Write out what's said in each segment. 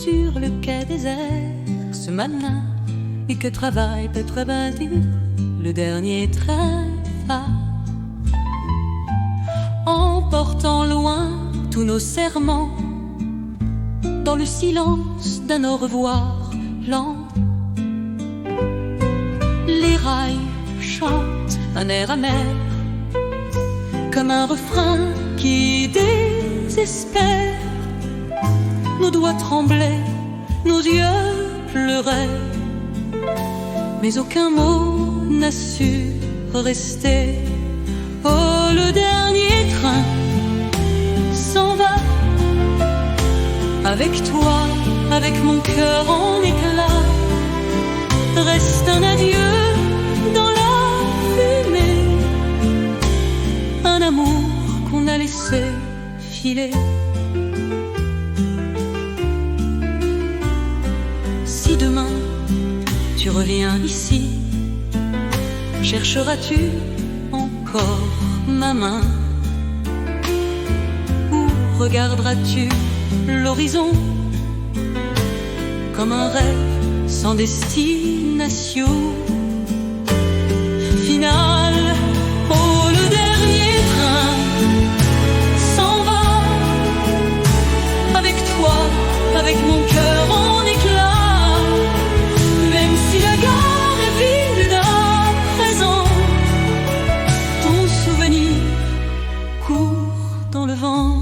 sur le quai désert ce matin et que travaille peut-être bâtir le dernier train va, emportant loin tous nos serments dans le silence d'un au revoir lent. Les rails chantent un air amer comme un refrain qui désespère. Nos doigts tremblaient, nos yeux pleuraient, mais aucun mot n'a su rester. Oh, le dernier train s'en va, avec toi, avec mon cœur en éclats. Reste un adieu dans la fumée, un amour qu'on a laissé filer. Si demain tu reviens ici, chercheras-tu encore ma main? Ou regarderas-tu l'horizon comme un rêve sans destination finale? Oh, le dernier train s'en va, avec toi, avec mon cœur en éclats. Même si la gare est vide à présent, ton souvenir court dans le vent.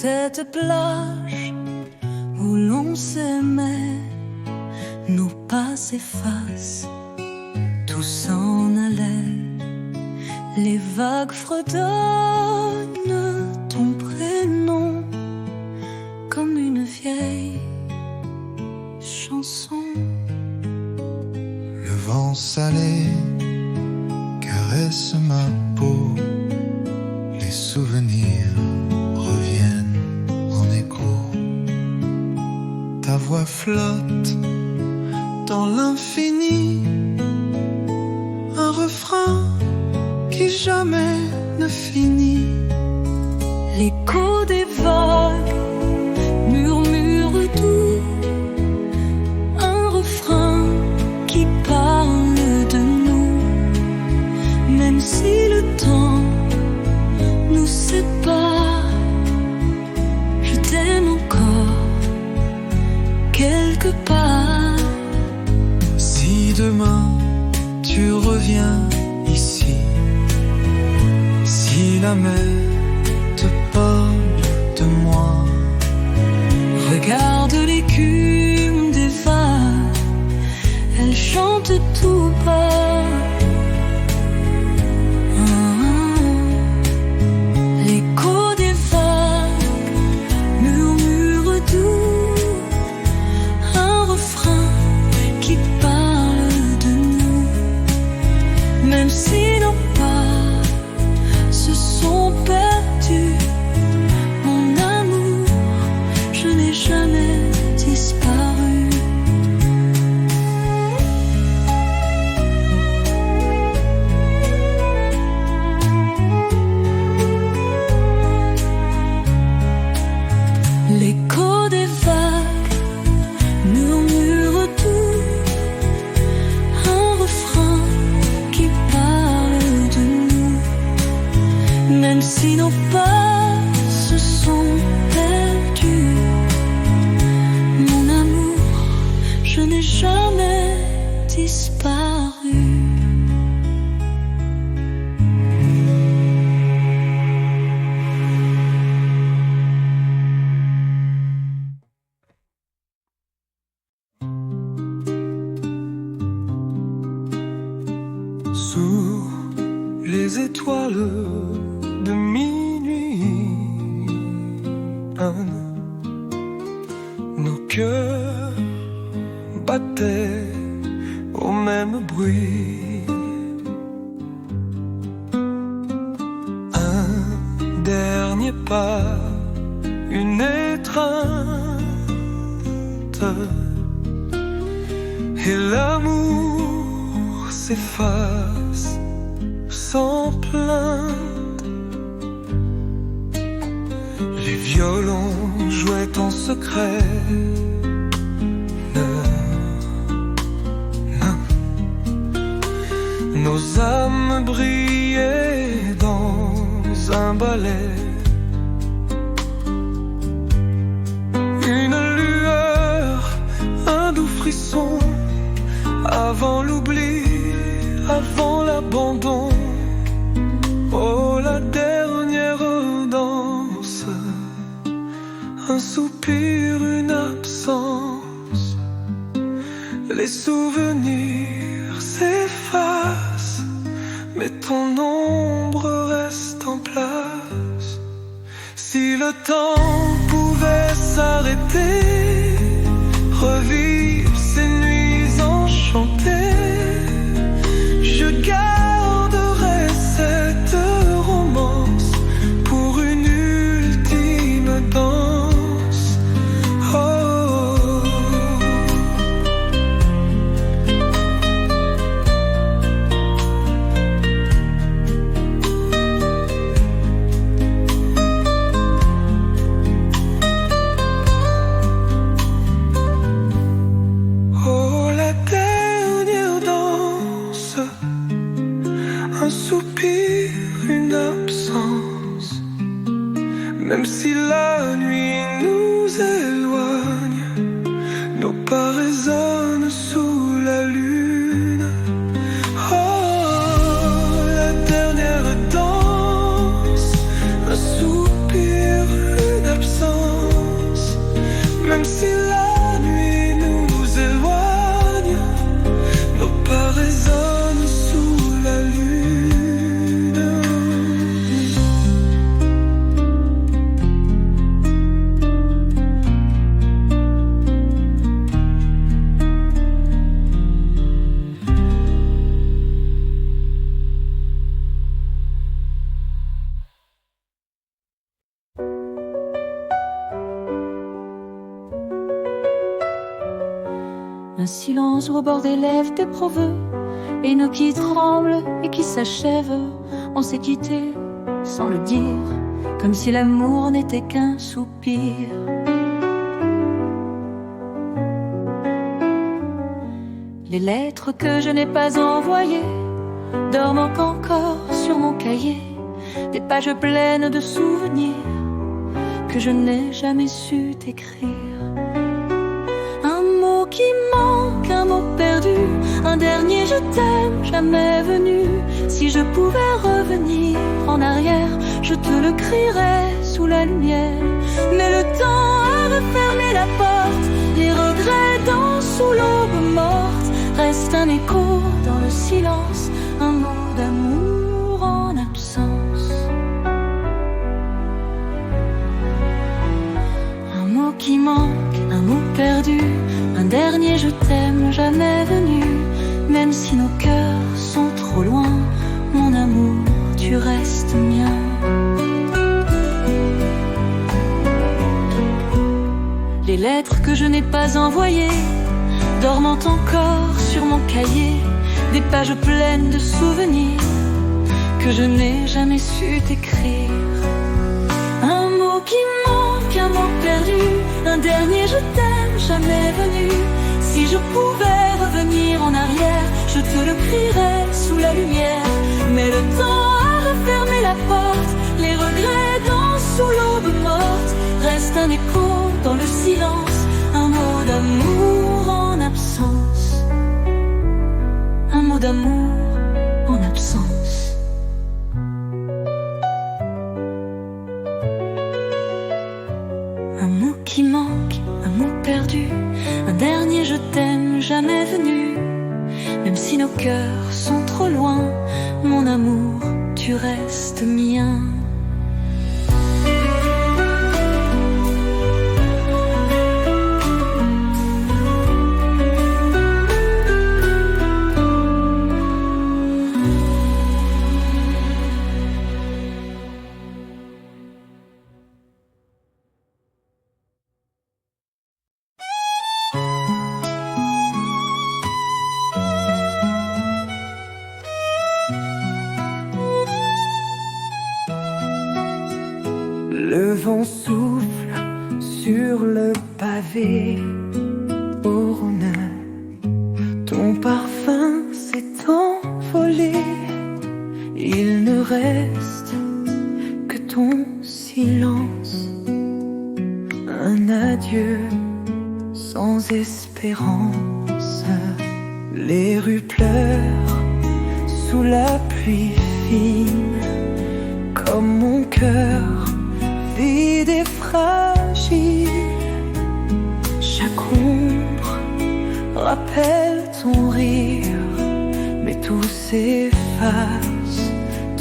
Cette plage où l'on s'aimait, nos pas s'effacent, tout s'en allait. Les vagues fredonnent ton prénom comme une vieille chanson. Le vent salé caresse ma peau, les souvenirs reviennent en écho. Ta voix flotte dans l'infini, un refrain qui jamais ne finit. L'écho des vagues murmure doux, un refrain qui parle de nous. Même si le temps nous sépare, je t'aime encore quelque part. Si demain tu reviens ici, si la mer te parle de moi, regarde l'écume des vagues, elle chante tout bas. L'écho des vagues murmure doux, un refrain qui parle de nous. Même si nos pas se sont perdus, mon amour, je n'ai jamais disparu. L'écho des vagues murmure tout, un refrain qui parle de nous. Même si nos pas se sont perdus, mon amour, je n'ai jamais disparu. sous les étoiles de minuit, bruit. Un dernier pas, une étreinte, et l'amour s'efface sans plainte. Les violons jouaient en secret. Nos âmes brillaient dans un ballet. Une lueur, un doux frisson, avant l'oubli, avant l'abandon. Oh, la dernière danse, un soupir, une absence. Les souvenirs s'effacent, mais ton ombre reste en place. Si le temps pouvait s'arrêter, revivre ces nuits enchantées, je garderai cette romance pour une ultime danse. Oh. Oh, la dernière danse, un soupir, une absence. Même si la nuit nous éloigne, nos pas résonnent sous la lune. Oh, la dernière danse, un soupir, une absence. Même si la nuit nous éloigne, nos pas résonnent sous la lune. Un silence au bord des lèvres d'éprouveux, et nos qui tremblent et qui s'achèvent. On s'est quitté sans le dire, comme si l'amour n'était qu'un soupir. Les lettres que je n'ai pas envoyées dorment encore sur mon cahier, des pages pleines de souvenirs que je n'ai jamais su t'écrire. Un mot qui manque, un mot perdu, un dernier je t'aime jamais venu. Si je pouvais revenir en arrière, je te le crierais sous la lumière. Mais le temps a refermé la porte, les regrets dansent sous l'aube morte. Reste un écho dans le silence, un mot d'amour en absence. Un mot qui manque, un mot perdu, un dernier je t'aime jamais venu. Même si nos cœurs sont trop loin, mon amour, tu restes mien. Les lettres que je n'ai pas envoyées dorment encore sur mon cahier, des pages pleines de souvenirs que je n'ai jamais su t'écrire. Un mot qui manque, un mot perdu, un dernier je t'aime jamais venu. Si je pouvais revenir en arrière, je te le crierais sous la lumière. Mais le temps a refermé la porte, les regrets dansent sous l'aube morte. Reste un écho dans le silence, un mot d'amour en absence. Un mot d'amour en absence. Un mot qui manque, un mot perdu, un dernier je t'aime jamais venu. Même si nos cœurs sont trop loin, mon amour, tu restes mien. Le vent souffle sur le pavé. Oh Rhône, ton parfum s'est envolé. Il ne reste que ton silence, un adieu sans espérance. Les rues pleurent sous la pluie fine, comme mon cœur vide et fragile. Chaque ombre rappelle ton rire, mais tout s'efface,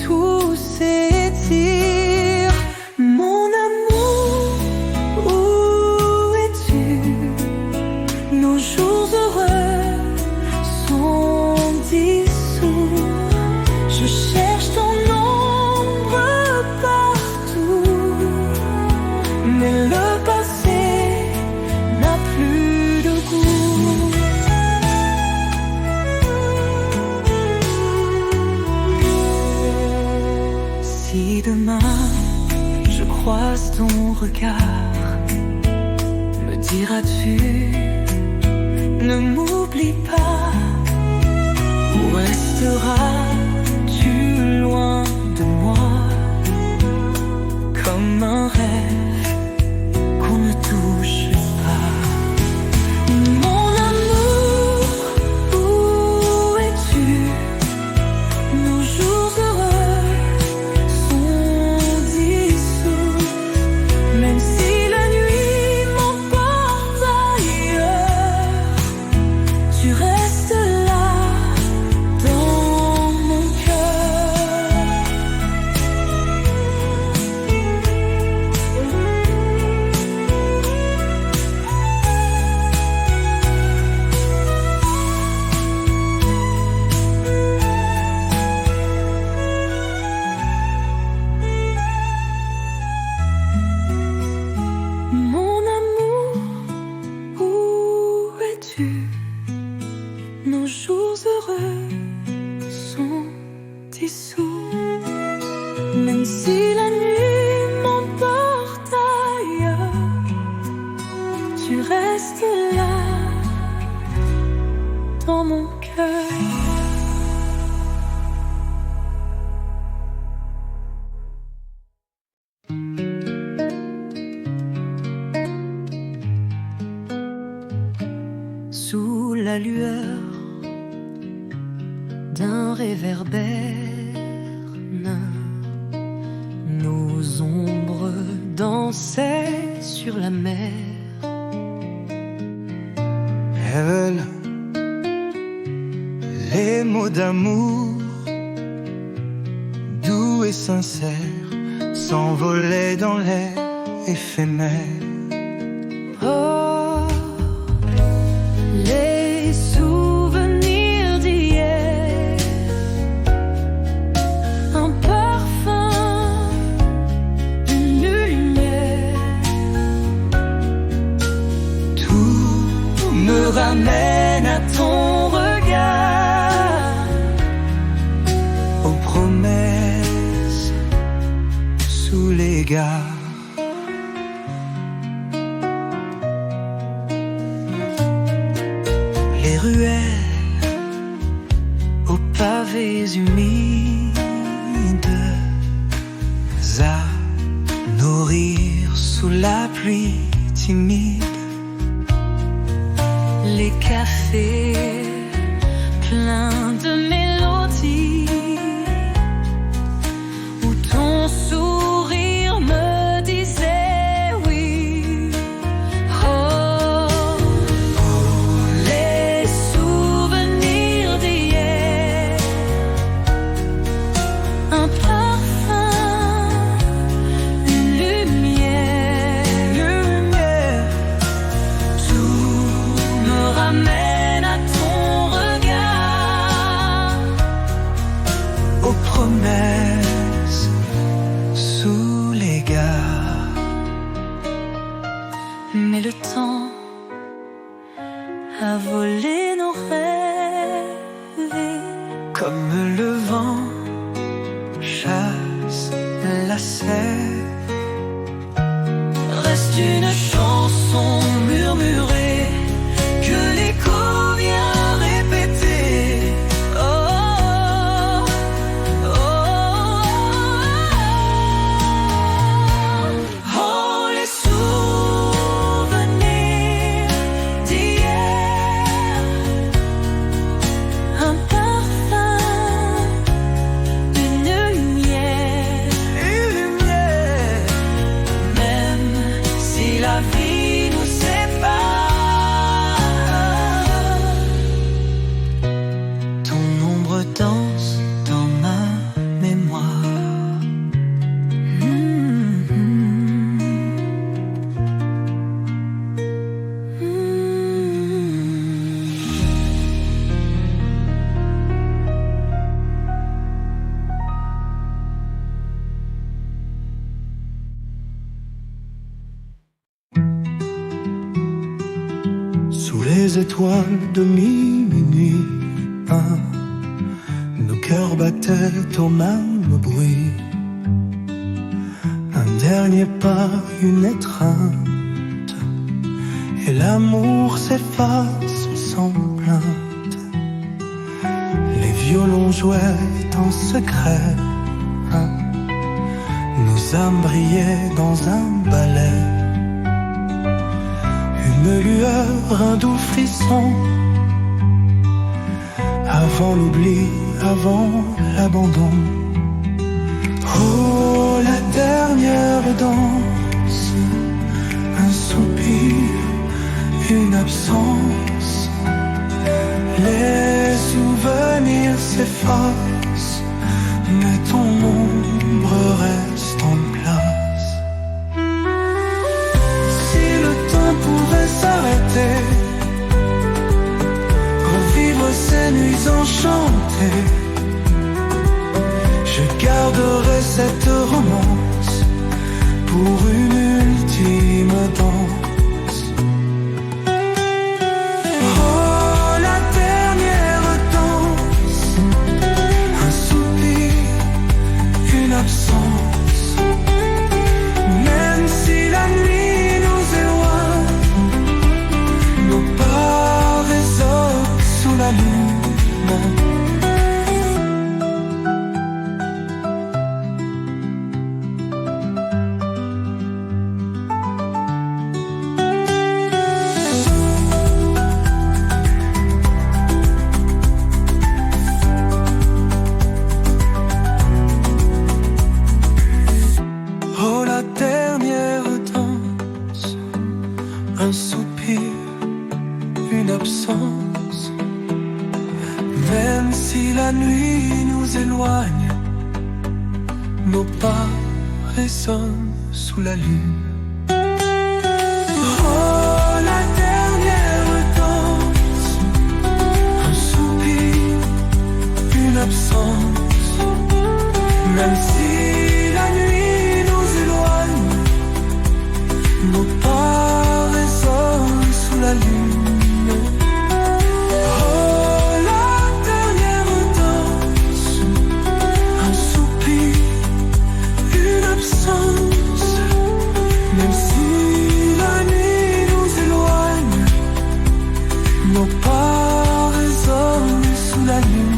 tout s'étire. Mon amour, où es-tu? Nos jours heureux sont dissous. Je cherche ton ombre partout, mais le passé n'a plus de goût. Si demain je croise ton regard, me diras-tu, ne m'oublie pas? Ou resteras-tu loin de moi, comme un rêve qu'on ne touche pas? Mon amour, où es-tu? Nos jours heureux sont dissous, même si la nuit m'emporte ailleurs, tu restes là dans mon cœur. Mon amour, où es-tu? Nos jours heureux sont dissous, même si la nuit m'emporte ailleurs, tu restes là dans mon cœur. Sous la lueur d'un réverbère, nos ombres dansaient sur la mer. Elles veulent les mots d'amour doux et sincères s'envolaient dans l'air éphémère. Oh, les souvenirs d'hier, un parfum, une lumière, Tout me ramène à ton regard, aux promesses sous les gares. Les ruelles aux pavés humides, à nourrir sous la pluie timide. les cafés pleins de mélodies, où ton sourire me disait oui. Oh, les souvenirs d'hier, un parfum, une lumière, tout me ramène à ton regard, Aux promesses sous les gares. mais le temps a volé nos rêves. Comme le vent chasse la sève, reste une chanson murmurée que l'écho vient répéter. Oh, oh, oh, oh, les souvenirs d'hier, un parfum, une lumière, même si la vie nous sépare. Ton ombre danse dans ma mémoire. Sous les étoiles de minuit, nos cœurs battaient au même bruit. Un dernier pas, une étreinte, et l'amour s'efface sans plainte. Les violons jouaient en secret, nos âmes brillaient dans un ballet. Une lueur, un doux frisson, avant l'oubli, avant l'abandon. Oh, la dernière danse, un soupir, une absence. Les souvenirs s'effacent, mais ton ombre reste en place. Si le temps pouvait s'arrêter, revivre ces nuits enchantées, je garderai cette romance pour une ultime danse. Oh, la dernière danse, un soupir, une absence. Même si la nuit nous éloigne, nos pas résonnent sous la lune. Oh, la dernière danse, un soupir, une absence. Même si la nuit nous éloigne, nos pas résonnent sous la lune. Oh, la dernière danse, un soupir, une absence. Même si la nuit nous éloigne, nos pas résonnent sous la lune. Oh, la dernière danse, un soupir, une absence. Même si la nuit nous éloigne, nos pas résonnent sous la lune.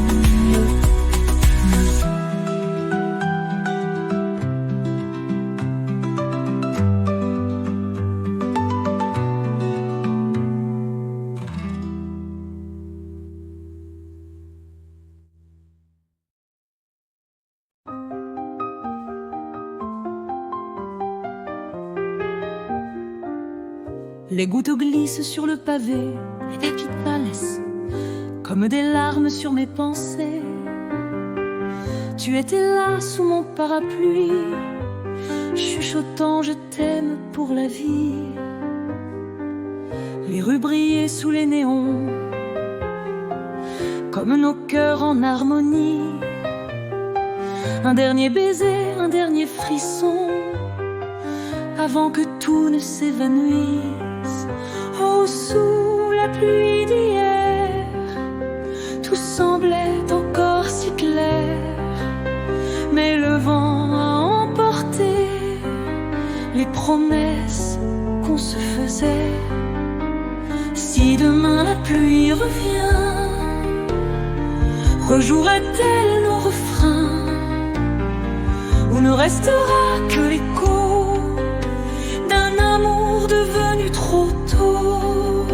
Les gouttes glissent sur le pavé épithales, comme des larmes sur mes pensées. Tu étais là sous mon parapluie, chuchotant je t'aime pour la vie. Les rues brillaient sous les néons, comme nos cœurs en harmonie. Un dernier baiser, un dernier frisson, avant que tout ne s'évanouisse. Oh, sous la pluie d'hier, tout semblait encore si clair, mais le vent a emporté les promesses qu'on se faisait. Si demain la pluie revient, rejouera-t-elle nos refrains, ou ne restera que l'écho d'un amour devenu trop tôt?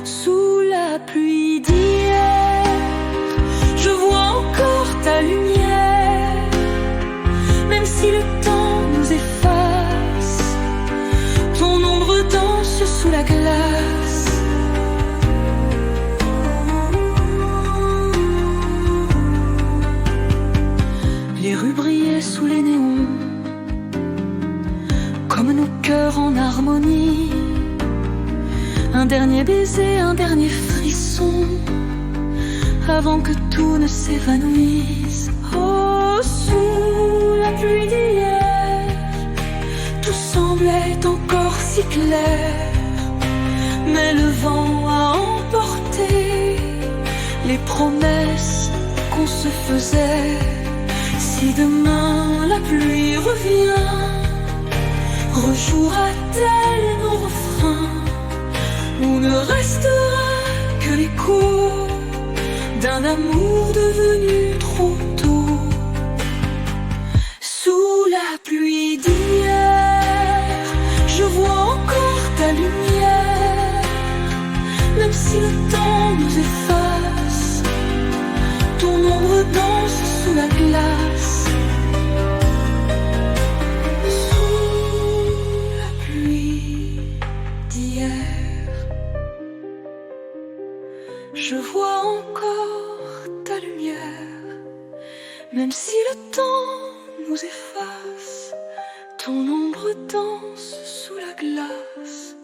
Sous la pluie d'hier, je vois encore ta lumière, même si le temps nous efface, ton ombre danse sous la glace. Les rues brillaient sous les néons, comme nos cœurs en harmonie. Un dernier baiser, un dernier frisson, avant que tout ne s'évanouisse. Oh, sous la pluie d'hier, tout semblait encore si clair, mais le vent a emporté les promesses qu'on se faisait. Si demain la pluie revient, rejouera-t-elle nos refrains, ou ne restera que l'écho d'un amour devenu trop tôt? Sous la pluie d'hier, je vois encore ta lumière, même si le temps nous efface, ton ombre danse sous la glace. Sous la pluie d'hier, je vois encore ta lumière, même si le temps nous efface, ton ombre danse sous la glace.